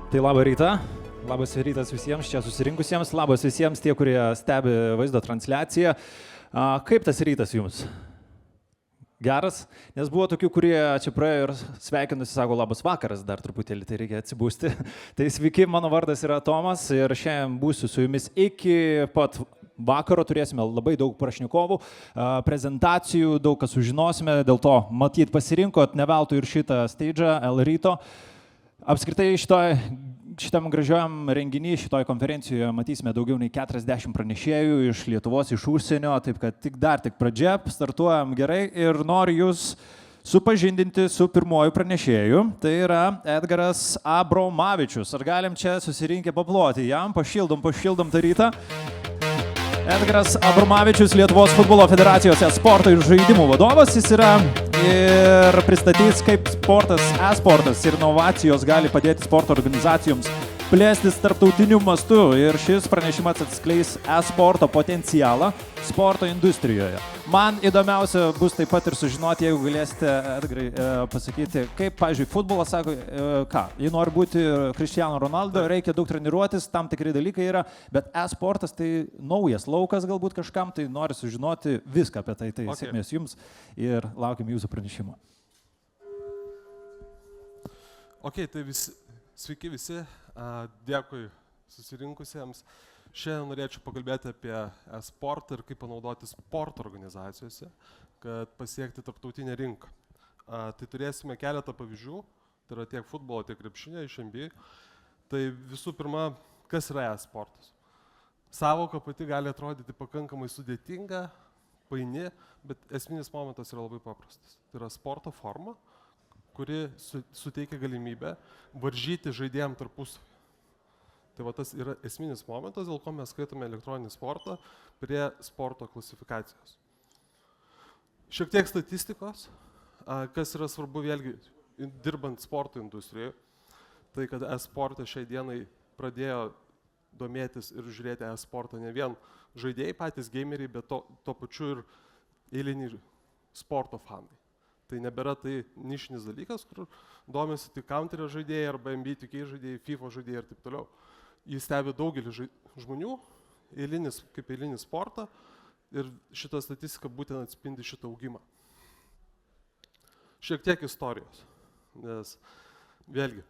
Tai labą rytą. Labas rytas visiems čia susirinkusiems. Labas visiems tie, kurie stebi vaizdo transliaciją. Kaip tas rytas jums? Geras? Nes buvo tokių, kurie čia praėjo ir sveikinusi, sako, labas vakaras, dar truputėlį, tai reikia atsibūsti. Tai sveiki, mano vardas yra Tomas ir šiandien būsiu su jumis iki pat vakaro, turėsime labai daug prašnekovų, prezentacijų, daug ką sužinosime, dėl to matyt pasirinkot ne veltui ir šitą stage'ą L ryto. Apskritai šitam gražiojam renginy, šitoj konferencijoje matysime daugiau nei 40 pranešėjų iš Lietuvos, iš užsienio, taip kad tik pradžia, startuojam gerai ir noriu jūs supažindinti su pirmoju pranešėju, tai yra Edgaras Abromavičius. Ar galim čia susirinkę paploti jam, pašildom tą rytą. Edgaras Abromavičius, Lietuvos futbolo federacijos sporto ir žaidimų vadovas, jis yra ir pristatys, kaip sportas, e-sportas ir inovacijos gali padėti sporto organizacijoms plėstis tarptautiniu mastu ir šis pranešimas atskleis e-sporto potencialą sporto industrijoje. Man įdomiausia bus taip pat ir sužinoti, jeigu galėsite, Edgarai, pasakyti, kaip, pavyzdžiui, futbolas sako, jei nori būti Cristiano Ronaldo, reikia daug treniruotis, tam tikri dalykai yra, bet e-sportas tai naujas laukas galbūt kažkam, tai nori sužinoti viską apie tai. Tai sėkmės jums ir laukiam jūsų pranešimo. Tai sveiki visi, dėkui susirinkusiems. Šiandien norėčiau pakalbėti apie e-sportą ir kaip panaudoti sporto organizacijose, kad pasiekti tarptautinę rinką. Tai turėsime keletą pavyzdžių, tai yra tiek futbolo, tiek krepšinio iš NBA. Tai visų pirma, kas yra e-sportas? Savoka pati gali atrodyti pakankamai sudėtinga, paini, bet esminis momentas yra labai paprastas. Tai yra sporto forma, kuri suteikia galimybę varžyti žaidėjams tarpusavį. Tai va tas yra esminis momentas, dėl ko mes skaitome elektroninį sportą prie sporto klasifikacijos. Šiek tiek statistikos, kas yra svarbu vėlgi dirbant sporto industrijoje, tai kad e-sportą šiai dienai pradėjo domėtis ir žiūrėti e-sportą ne vien žaidėjai, patys gameriai, bet to pačiu ir eiliniai sporto fanai. Tai nebėra tai nišinis dalykas, kur domisi tik Counterio žaidėjai arba NBA 2K žaidėjai, FIFA žaidėjai ir taip toliau. Jis stebi daugelį žmonių, kaip eilinį sportą ir šita statistika būtent atspindi šitą augimą. Šiek tiek istorijos, nes vėlgi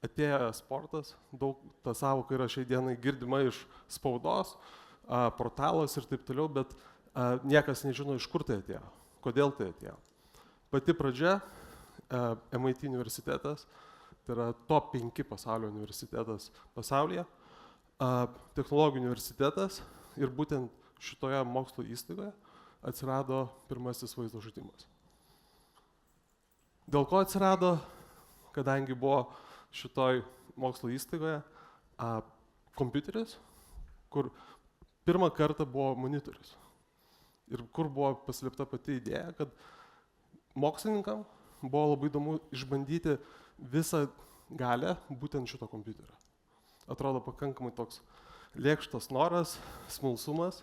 atėjo sportas, daug ta savoka yra šiai dienai girdima iš spaudos, portalos ir taip toliau, bet niekas nežino, iš kur tai atėjo, kodėl tai atėjo. Pati pradžia, MIT universitetas, tai yra top 5 pasaulio universitetas pasaulyje, technologijų universitetas ir būtent šitoje mokslo įstaigoje atsirado pirmasis vaizdo žaidimas. Dėl ko atsirado, kadangi buvo šitoj mokslo įstaigoje kompiuteris, kur pirmą kartą buvo monitorius. Ir kur buvo paslėpta pati idėja, kad mokslininkam buvo labai įdomu išbandyti visą galę būtent šito kompiuterio. Atrodo pakankamai toks lėkštas noras, smalsumas,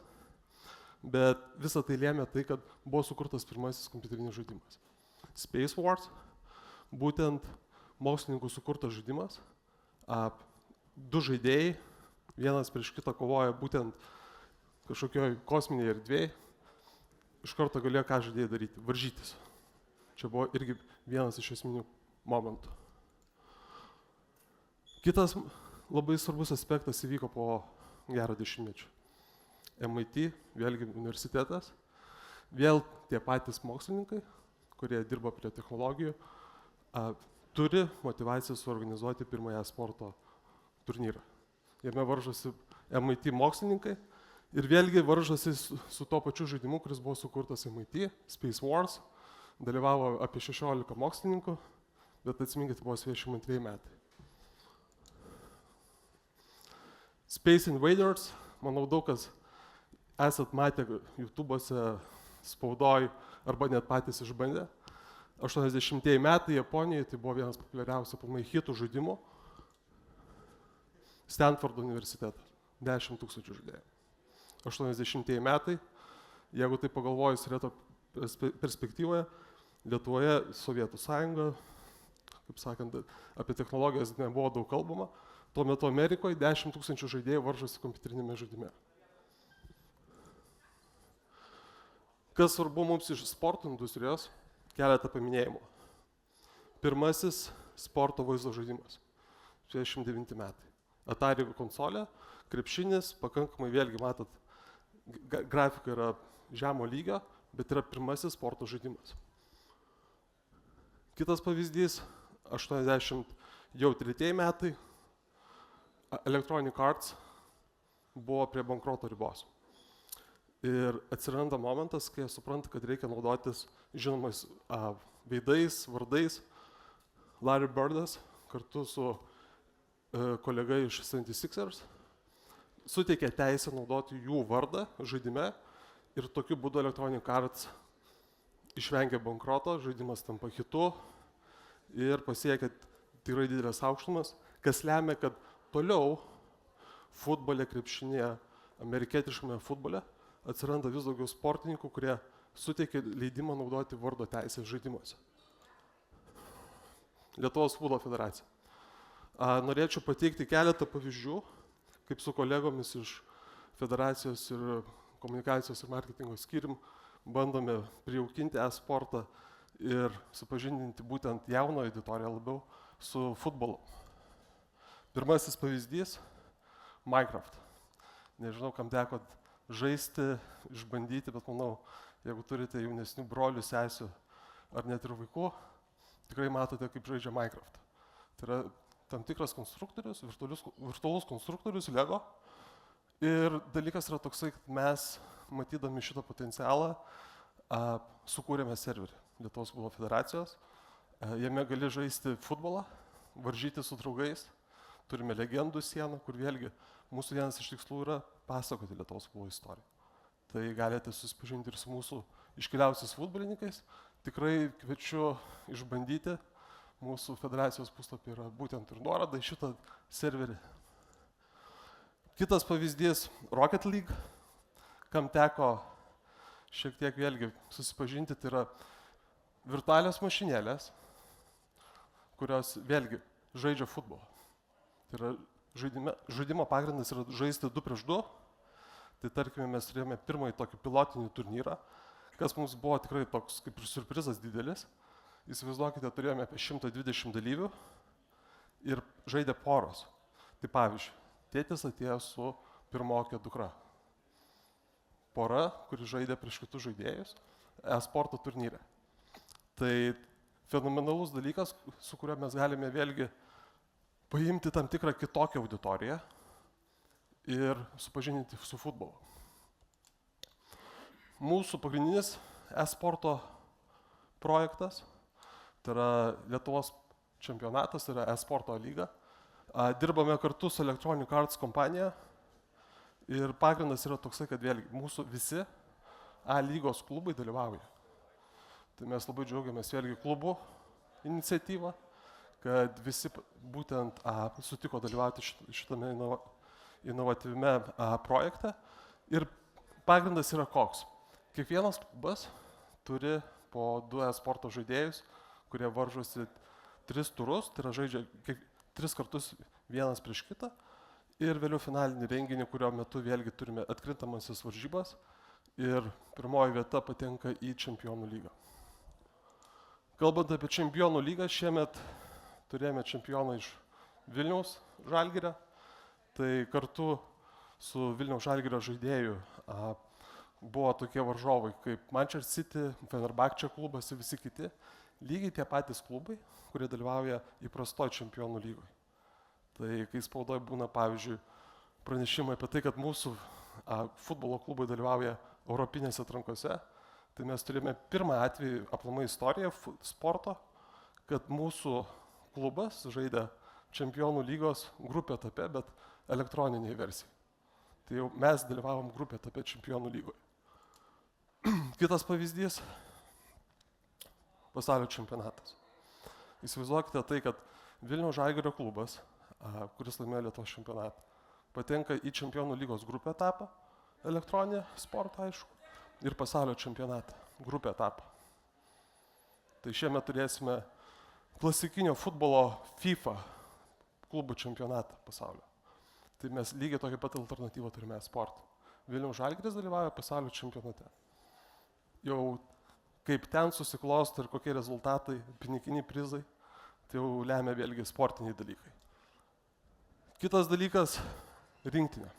bet visą tai lėmė tai, kad buvo sukurtas pirmasis kompiuterinis žaidimas. Space Wars, būtent mokslininkų sukurtas žaidimas, 2 žaidėjai, vienas prieš kitą kovoja būtent kažkokioj kosminėje erdvėje, iš karto galėjo ką žaidėjai daryti, varžytis. Čia buvo irgi vienas iš esminių momentų. Kitas labai svarbus aspektas įvyko po gerą dešimtmečio. MIT, vėlgi universitetas, vėl tie patys mokslininkai, kurie dirba prie technologijų, turi motivaciją suorganizuoti pirmąją sporto turnyrą. Jame varžosi MIT mokslininkai ir vėlgi varžosi su to pačiu žaidimu, kuris buvo sukurtas MIT, Space Wars. Dalyvavo apie 16 mokslininkų, bet atsiminkit, buvo 22 metai. Space Invaders, manau, daug kas esat matę YouTube'ose, spaudoj arba net patys išbandę. 80 metai Japonijoje, tai buvo vienas populiariausių hitų žaidimų. Stanfordo universitetas, 10 000 žaidėjų. 80 metai, jeigu tai pagalvojus reto perspektyvoje, Lietuvoje Sovietų sąjunga, kaip sakant, apie technologijas nebuvo daug kalbama. Tuo metu Amerikoje 10 000 žaidėjų varžosi kompiuterinėme žaidime. Kas svarbu mums iš sporto industrijos? Keletą paminėjimų. Pirmasis sporto vaizdo žaidimas. 69 metai. Atari konsolė, krepšinis, pakankamai vėlgi matot, grafika yra žemo lygio, bet yra pirmasis sporto žaidimas. Kitas pavyzdys, 83 metai, Electronic Arts buvo prie bankroto ribos. Ir atsiranda momentas, kai supranta, kad reikia naudotis žinomais veidais, vardais. Larry Birdas kartu su kolega iš 76ers suteikė teisę naudoti jų vardą žaidime ir tokiu būdu Electronic Arts išvengė bankroto, žaidimas tampa hitu ir pasiekė tikrai didelės aukštumas, kas lemia, kad toliau futbole, krepšinėje, amerikietiškame futbole atsiranda vis daugiau sportininkų, kurie suteikia leidimą naudoti vardo teisės žaidimuose. Lietuvos futbolo federacija. Norėčiau pateikti keletą pavyzdžių, kaip su kolegomis iš federacijos ir komunikacijos ir marketingo skyrium bandome prijaukinti e-sportą ir supažindinti būtent jauną auditoriją labiau su futbolu. Pirmasis pavyzdys – Minecraft. Nežinau, kam teko žaisti, išbandyti, bet manau, jeigu turite jaunesnių brolių, sesių ar net ir vaikų, tikrai matote, kaip žaidžia Minecraft. Tai yra tam tikras konstruktorius, virtualus konstruktorius, Lego. Ir dalykas yra toksai, kad mes, matydami šitą potencialą, sukūrėme serverį Lietuvos futbolo federacijos. Jame gali žaisti futbolą, varžyti su draugais. Turime legendų sieną, kur vėlgi mūsų vienas iš tikslų yra pasakoti Lietuvos futbolo istoriją. Tai galite susipažinti ir su mūsų iškiliausiais futbolininkais. Tikrai kviečiu išbandyti. Mūsų federacijos puslapį yra būtent ir nuoroda į šitą serverį. Kitas pavyzdys – Rocket League, kam teko šiek tiek vėlgi susipažinti, tai yra virtualios mašinėlės, kurios vėlgi žaidžia futbolą. Tai yra žaidimo pagrindas yra žaisti 2 prieš 2. Tai tarkime, mes turėjome pirmąjį tokį pilotinį turnyrą, kas mums buvo tikrai toks kaip ir siurprizas didelis. Įsivaizduokite, turėjome apie 120 dalyvių ir žaidė poros. Tai pavyzdžiui, tėtis atėjo su pirmokė dukra. Pora, kuri žaidė prieš kitus žaidėjus, e-sporto turnyre. Tai fenomenalus dalykas, su kuriuo mes galime vėlgi paimti tam tikrą kitokią auditoriją ir supažindinti su futbolu. Mūsų pagrindinis e-sporto projektas, tai yra Lietuvos čempionatas, tai yra e-sporto lyga. Dirbame kartu su Electronic Arts kompanija ir pagrindas yra toksai, kad vėlgi mūsų visi A-lygos klubai dalyvauja. Tai mes labai džiaugiamės vėlgi klubų iniciatyvą, kad visi būtent sutiko dalyvauti šitame inovatyvime projekte. Ir pagrindas yra koks. Kiekvienas klubas turi po 2 e-sporto žaidėjus, kurie varžosi 3 turus, tai yra žaidžia 3 kartus vienas prieš kitą. Ir vėliau finalinį renginį, kurio metu vėlgi turime atkrintamasis varžybas. Ir pirmoji vieta patenka į čempionų lygą. Kalbant apie čempionų lygą, šiemet turėjome čempioną iš Vilniaus Žalgirio. Tai kartu su Vilniaus Žalgirio žaidėjų buvo tokie varžovai kaip Manchester City, Fenerbahče klubas ir visi kiti. Lygiai tie patys klubai, kurie dalyvauja įprastoj čempionų lygoj. Tai kai spaudoje būna, pavyzdžiui, pranešimai apie tai, kad mūsų futbolo klubai dalyvauja europinėse atrankose, tai mes turime pirmą atvejį aplamai istoriją sporto, kad mūsų klubas žaidė čempionų lygos grupė etape, bet elektroniniai versijai. Tai jau mes dalyvavom grupė etape čempionų lygoje. Kitas pavyzdys – pasaulio čempionatas. Įsivaizduokite tai, kad Vilniaus Žalgirio klubas, kuris laimėjo Lietuvos čempionatą, patenka į čempionų lygos grupę etapą, elektroninę sportą, aišku, ir pasaulio čempionatą, grupę etapą. Tai šiemet turėsime klasikinio futbolo FIFA klubų čempionatą pasaulio. Tai mes lygiai tokią pat alternatyvą turime sportą. Vilniaus Žalgiris dalyvauja pasaulio čempionate. Jau kaip ten susiklosto ir kokie rezultatai, piniginiai prizai, tai jau lemia vėlgi sportiniai dalykai. Kitas dalykas - rinktinė.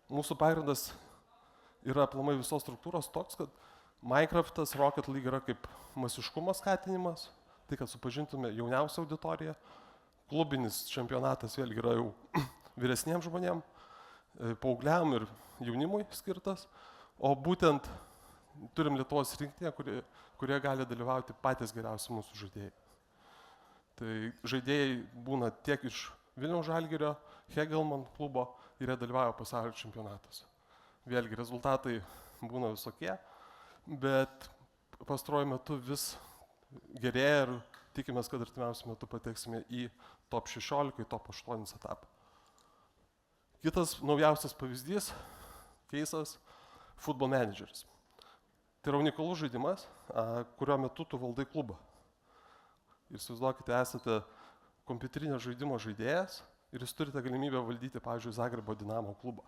Mūsų pagrindas yra aplamai visos struktūros toks, kad Minecraftas, Rocket League yra kaip masiškumo skatinimas, tai kad supažintume jauniausią auditoriją. Klubinis čempionatas vėlgi yra jau vyresniems žmonėms, paaugliam ir jaunimui skirtas, o būtent turim Lietuvos rinktinę, kurie gali dalyvauti patys geriausi mūsų žaidėjai. Tai žaidėjai būna tiek iš Vilniaus Žalgirio, Hegelman klubo ir jie dalyvauja pasaulio čempionatuose. Vėlgi rezultatai būna visokie, bet pastaruoju metu vis gerėja ir tikimės, kad artimiausiu metu pateksime į top 16, į top 8 etapą. Kitas naujausias pavyzdys, keisas - Football Manageris. Tai yra unikalus žaidimas, kurio metu tu valdai klubą. Ir įsivaizduokite, esate kompiuterinio žaidimo žaidėjas ir jūs turite galimybę valdyti, pavyzdžiui, Zagrebo Dinamo klubą.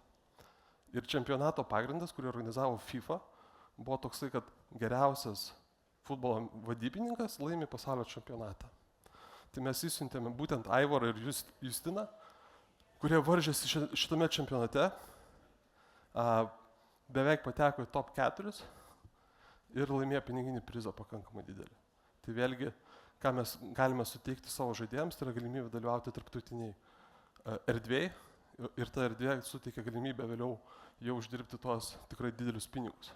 Ir čempionato pagrindas, kurį organizavo FIFA, buvo toksai, kad geriausias futbolo vadybininkas laimi pasaulio čempionatą. Tai mes įsiuntėme būtent Aivarą ir Justiną, kurie varžėsi šitame čempionate, beveik pateko į top 4 ir laimėjo piniginį prizą pakankamai didelį. Tai vėlgi, ką mes galime suteikti savo žaidėjams, tai yra galimybė dalyvauti tarptautiniai erdvėjai ir ta erdvė suteikia galimybę vėliau jau uždirbti tuos tikrai didelius pinigus.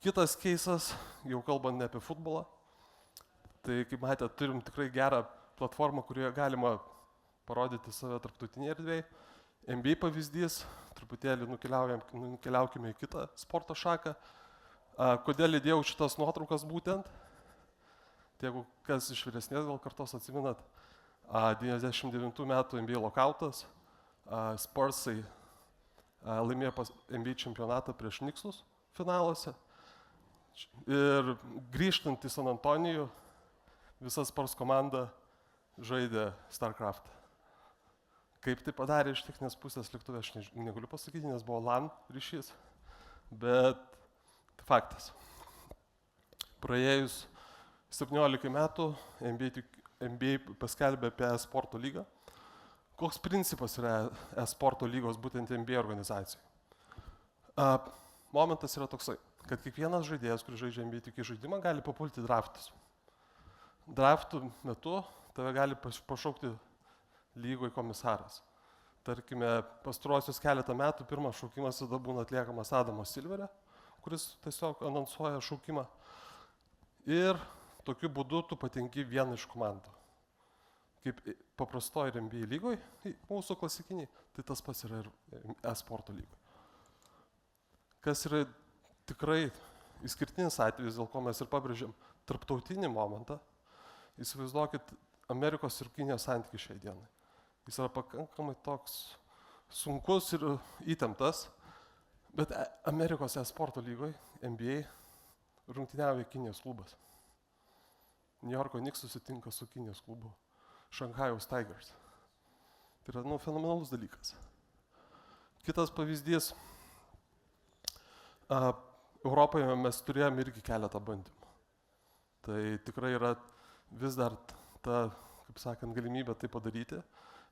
Kitas keisas, jau kalbant ne apie futbolą, tai kaip matėte, turim tikrai gerą platformą, kurioje galima parodyti save tarptautinėje erdvėje. NBA pavyzdys, truputėlį nukeliaukime į kitą sporto šaką. Kodėl įdėjau šitas nuotraukas būtent? Tai jeigu kas iš vyresnės gal kartos atsiminat, 99 metų NBA lokautas, Spursai laimėjo NBA čempionatą prieš Knicksus finaluose. Ir grįžtant į San Antonijų, visa Spurs komanda žaidė StarCraft. Kaip tai padarė iš techninės pusės lėktuvė, aš negaliu pasakyti, nes buvo LAN ryšys, bet faktas. Praėjus 17 metų NBA paskelbė apie e-sporto lygą. Koks principas yra e-sporto lygos būtent NBA organizacijai? Momentas yra toksai, kad kiekvienas žaidėjas, kuris žaidžia NBA tik žaidimą, gali papulti draftus. Draftų metu tave gali pašaukti lygoje komisaras. Tarkime, pastaruosius keletą metų pirmas šaukimas tada būna atliekamas Adamo Silverio, kuris tiesiog anonsuoja šaukimą. Ir tokiu būdu tu patenki vieną iš komandų. Kaip paprastoji NBA lygoje, mūsų klasikiniai, tai tas pats yra ir e-sporto lygoje. Kas yra tikrai išskirtinis atvejis, dėl ko mes ir pabrėžėm tarptautinį momentą, įsivaizduokit Amerikos ir Kinijos santykiai šiai dienai. Jis yra pakankamai toks sunkus ir įtemptas, bet Amerikos e-sporto lygoje, NBA, rungtyniauja Kinijos klubas. New Yorko Knicks susitinka su Kinijos klubu, Šanchajaus Tigers. Tai yra fenomenalus dalykas. Kitas pavyzdys, Europoje mes turėjome irgi keletą bandymų. Tai tikrai yra vis dar ta, kaip sakant, galimybė tai padaryti.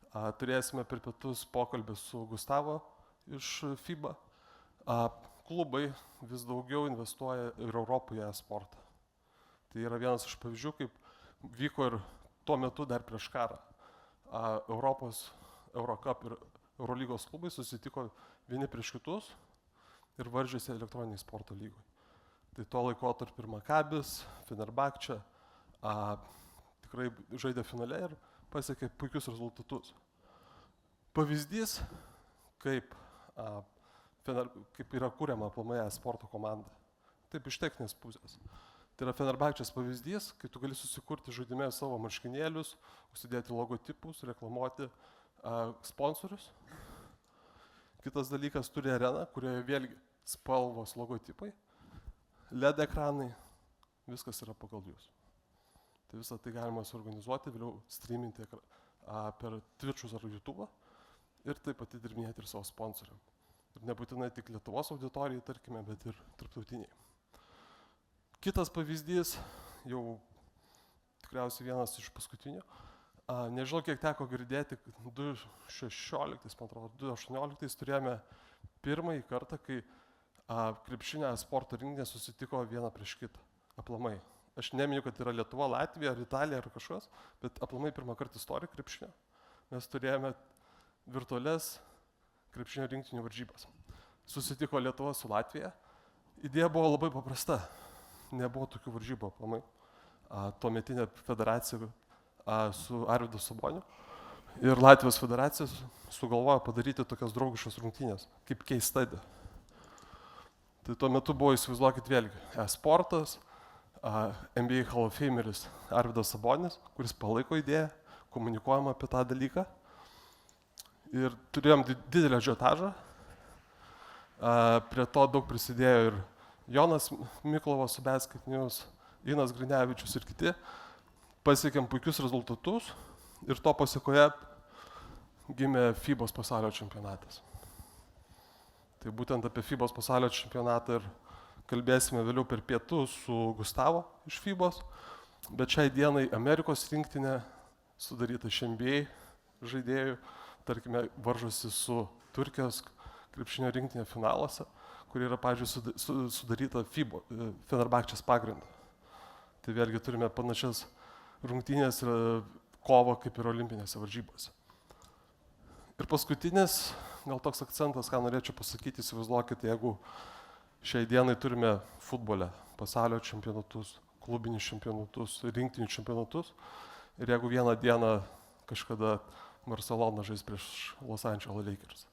Turėsime per pietus pokalbį su Gustavo iš FIBA. Klubai vis daugiau investuoja ir Europoje e-sportą. Tai yra vienas iš pavyzdžių, kaip vyko ir tuo metu dar prieš karą. Europos Eurocup ir Eurolygos klubai susitiko vieni prieš kitus ir varžėsi elektroniniai sporto lygoj. Tai tuo laikotarpiu ir Makabis, Fenerbahče tikrai žaidė finale ir pasiekė puikius rezultatus. Pavyzdys, kaip yra kuriama aplamai e-sporto komanda. Taip iš techninės pusės. Tai yra Fenerbahčės pavyzdys, kai tu gali susikurti žaidime savo marškinėlius, užsidėti logotipus, reklamuoti sponsorius. Kitas dalykas, turi areną, kurioje vėlgi spalvos logotipai, LED ekranai, viskas yra pagal jūs. Tai visą tai galima suorganizuoti, vėliau streaminti per Twitch'us ar YouTube'ą ir taip pat atidirbinėti ir savo sponsoriam. Ir nebūtinai tik Lietuvos auditorijai, tarkime, bet ir tarptautiniai. Kitas pavyzdys, jau tikriausiai vienas iš paskutinių. Nežinau, kiek teko girdėti, 2016, man atrodo, 2018 turėjome pirmąjį kartą, kai krepšinio sporto rinktinė susitiko vieną prieš kitą, aplamai. Aš neminiu, kad yra Lietuva, Latvija ar Italija ar kažkas, bet aplamai pirmą kartą istoriją krepšinio. Mes turėjome virtualias krepšinio rinktinių varžybas. Susitiko Lietuva su Latvija. Idėja buvo labai paprasta. Nebuvo tokių varžybų aplamai. Tuometinė federacija su Arvydu Saboniu ir Latvijos federacija sugalvojo padaryti tokias draugiškas rungtynės, kaip case study. Tai tuo metu buvo, įsivaizduokit vėlgi, e-sportas, NBA Hall of Fameris Arvydas Sabonis, kuris palaiko idėją, komunikuojama apie tą dalyką. Ir turėjom didelį ažiotažą. Prie to daug prisidėjo ir Jonas Miklovas, Subesket News, Inas Grinevičius ir kiti. Pasiekėm puikius rezultatus ir to pasiekoje gimė FIBOS pasaulio čempionatas. Tai būtent apie FIBOS pasaulio čempionatą ir kalbėsime vėliau per pietus su Gustavo iš FIBOS, bet šiai dienai Amerikos rinktinė sudaryta iš NBA žaidėjų, tarkime, varžosi su Turkijos krepšinio rinktinė finaluose, kur yra, pavyzdžiui, sudaryta Fenerbahčės pagrindu. Tai vėlgi turime panašias rungtynės ir kovą kaip ir olimpinėse varžybose. Ir paskutinis, gal toks akcentas, ką norėčiau pasakyti, įsivaizduokit, jeigu šiai dienai turime futbole pasaulio čempionatus, klubinius čempionatus, rinktinių čempionatus, ir jeigu vieną dieną kažkada Barcelona žais prieš Los Angeles Lakers.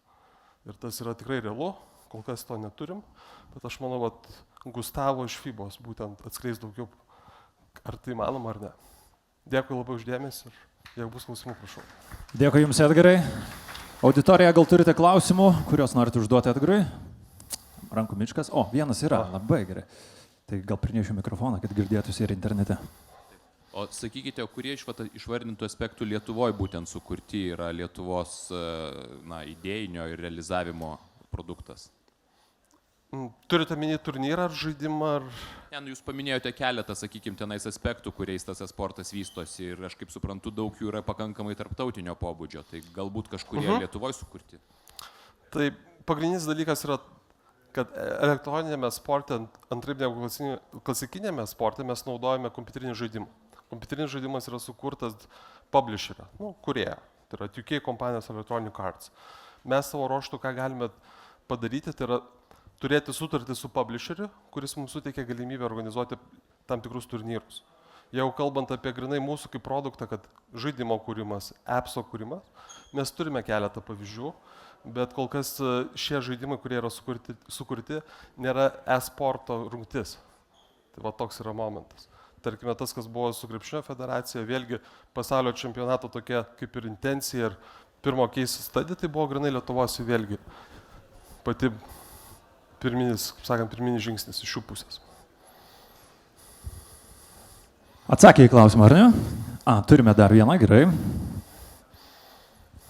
Ir tas yra tikrai realu, kol kas to neturim, bet aš manau, kad Gustavo iš FIBOS būtent atskleis daugiau, ar tai manoma ar ne. Dėkui labai uždėmesį ir jeigu bus klausimų, prašau. Dėkui Jums, Edgarai. Auditorija, gal turite klausimų, kuriuos norite užduoti Edgarui? Rankų miškas. O, vienas yra, labai gerai. Tai gal prinešiu mikrofoną, kad girdėtųsi ir internete. O sakykite, kurie iš išvardintų aspektų Lietuvoje būtent sukurti yra Lietuvos idėjinio ir realizavimo produktas? Turite minėti turnyrą ar žaidimą? Jūs paminėjote keletą, sakykime, tenais aspektų, kuriais tas sportas vystosi ir aš kaip suprantu, daug jų yra pakankamai tarptautinio pobūdžio, tai galbūt kažkurie Lietuvoje sukurti? Tai pagrindinis dalykas yra, kad elektroninėme sporte, antraip negu klasikinėme sporte, mes naudojame kompiuterinį žaidimą. Kompiuterinis žaidimas yra sukurtas publisherio, kūrėjo, tai yra UK kompanijos Electronic Arts. Mes savo ruožtu, ką galime padaryti, tai yra turėti sutartį su publisheriu, kuris mums suteikia galimybę organizuoti tam tikrus turnyrus. Jau kalbant apie grinai mūsų kaip produktą, kad žaidimo kūrimas, appso kūrimas, mes turime keletą pavyzdžių, bet kol kas šie žaidimai, kurie yra sukurti, nėra e-sporto rungtis. Tai va toks yra momentas. Tarkime, tas, kas buvo su krepšinio federacija, vėlgi pasaulio čempionato tokia kaip ir intencija ir pirmo case study, tai buvo grinai Lietuvos vėlgi pati pirminis žingsnis iš šių pusės. Atsakė į klausimą, ar ne? Turime dar vieną, gerai.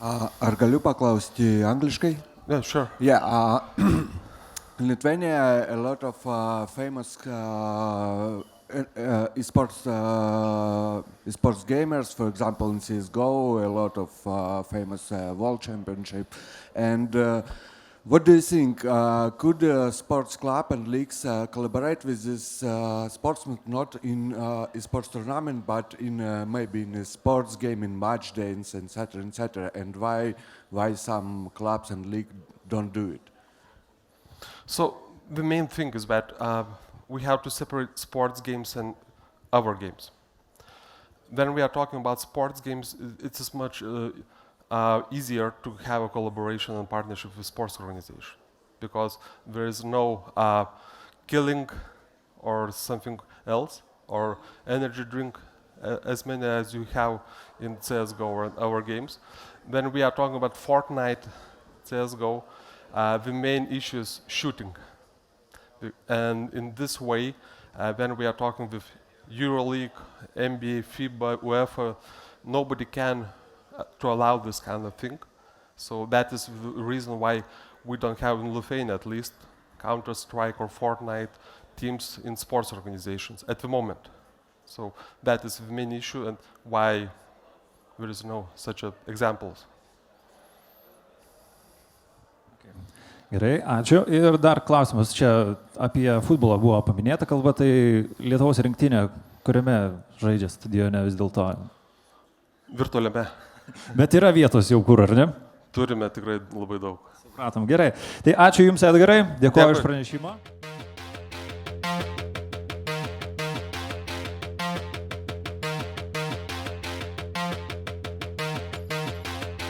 Ar galiu paklausti angliškai? Yeah, sure. Yeah, in Lithuania, a lot of famous esports gamers, for example, in CSGO, a lot of famous world championship. And what do you think? Could sports club and leagues collaborate with this sportsmen, not in esports tournament, but in maybe in a sports game, in match days, etc., etc.? And why some clubs and league don't do it? So the main thing is that we have to separate sports games and other games. When we are talking about sports games, it's as much easier to have a collaboration and partnership with sports organization because there is no killing or something else or energy drink as many as you have in CSGO or other games. When we are talking about Fortnite, CSGO, the main issue is shooting. And in this way, when we are talking with EuroLeague, NBA, FIBA, UEFA, nobody can to allow this kind of thing. So that is the reason why we don't have in Lithuania at least Counter-Strike or Fortnite teams in sports organizations at the moment. So that is the main issue and why there is no such examples. Gerai, ačiū. Ir dar klausimas, čia apie futbolą buvo paminėta kalba, tai Lietuvos rinktinė, kuriame žaidžia stadione vis dėlto? Virtualiame. Bet yra vietos jau kur, ar ne? Turime tikrai labai daug. Supratom, gerai. Tai ačiū Jums, Edgarai, dėkuoju Dėkui. už pranešimą.